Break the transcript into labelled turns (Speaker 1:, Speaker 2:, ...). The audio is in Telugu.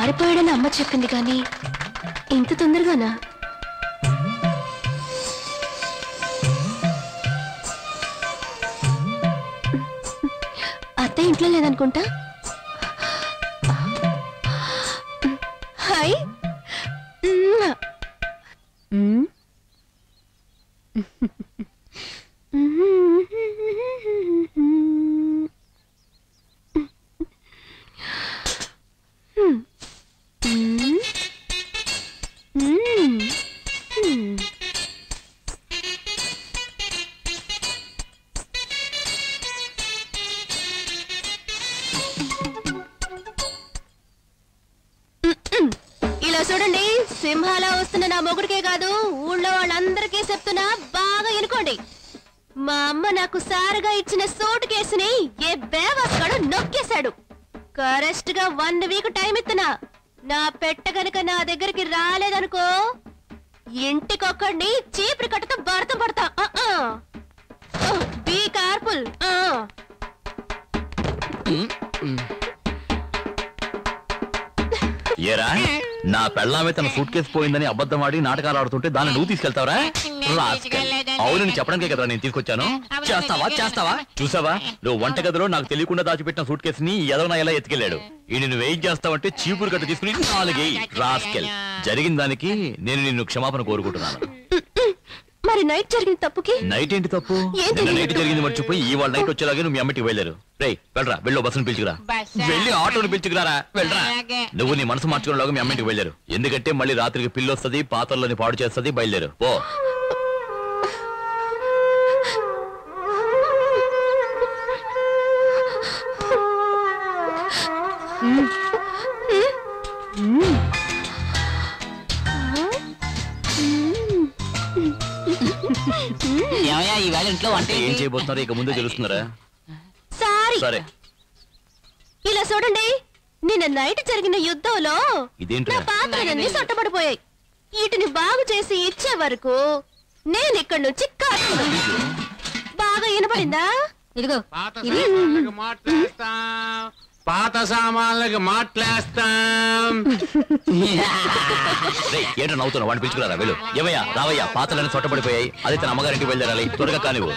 Speaker 1: పారిపోయాడని అమ్మ చెప్పింది కానీ ఇంత తొందరగానా? అత్త ఇంట్లో లేదనుకుంటా. హాయ్. ఇలా చూడండి, సింహాలా వస్తున్న నా మొగుడికే కాదు ఊళ్ళో వాళ్ళందరికీ చెప్తున్నా, బాగా ఎనుకోండి. మా అమ్మ నాకు సారగా ఇచ్చిన సూట్ కేసుని ఏ బేవస్గాడు నొక్కేశాడు. కరెక్ట్ గా 1 వీక్ టైం ఇస్తున్నా. నా పెట్ట గనుక నా దగ్గరికి రాలేదనుకో, ఇంటికొక్కడిని చీపురు కట్టతో భర్త పడతా. Be careful.
Speaker 2: ఏరా, నా పెళ్ళామే తన సూట్ కేసు పోయిందని అబద్ధం ఆడి నాటకాలు ఆడుతుంటే దాన్ని నువ్వు తీసుకెళ్తావరా? అవునని చెప్పడానికే కదా నేను తీసుకొచ్చాను. చేస్తావా? చూసావా, నువ్వు వంటగదిలో నాకు తెలియకుండా దాచిపెట్టిన సూట్ కేసుని ఎదవన ఎలా ఎత్తుకెళ్ళాడు. ఈ నిన్ను వెయిట్ చేస్తావంటే చీపురు కట్ట తీసుకుని 4 రాస్కెల్. జరిగిన దానికి నేను నిన్ను క్షమాపణ కోరుకుంటున్నాను.
Speaker 1: మరి నైట్ జరిగిన తప్పుకి?
Speaker 2: నైట్ ఏంటి తప్పు? నైట్ జరిగింది మర్చిపోయి ఇవాళ నైట్ వచ్చేలాగే నువ్వు మీ అమ్మటికి వెళ్ళారు. రేయ్ వెళ్ళరా, వెళ్ళు బస్సును పిలుచుకురా, వెళ్ళి ఆటోని పిలుచుకురారా, వెళ్ళరా. నువ్వు నీ మనసు మార్చుకునేలాగా మీ అమ్మింటికి వెళ్ళారు. ఎందుకంటే మళ్ళీ రాత్రికి పిల్లి వస్తుంది, పాత్రలని పాడు చేస్తుంది. బయలుదేరు పో. ఏం చేయబోతున్నారో ఇక ముందే తెలుస్తున్నారా? సరే
Speaker 1: ఇలా చూడండి, నిన్న నైట్ జరిగిన యుద్ధంలో నా పాత్రలన్నీ సొట్టబడిపోయాయి. వీటిని బాగు చేసి ఇచ్చే వరకు నేను ఇక్కడి నుంచి బాగా వినపడిందా? ఇదిగో
Speaker 3: పాత సామాన్లకి మాట్లాస్తాం.
Speaker 2: ఏంటో నవ్వుతున్నావు? వాడిని పిలుచుకురారా, వెళ్ళు. ఏమయ్యా రావయ్యా, పాత్రలన్నీ సొట్టబడిపోయాయి. అదే తన అమ్మగారింటికి వెళ్ళాలి, త్వరగా కానివ్వు.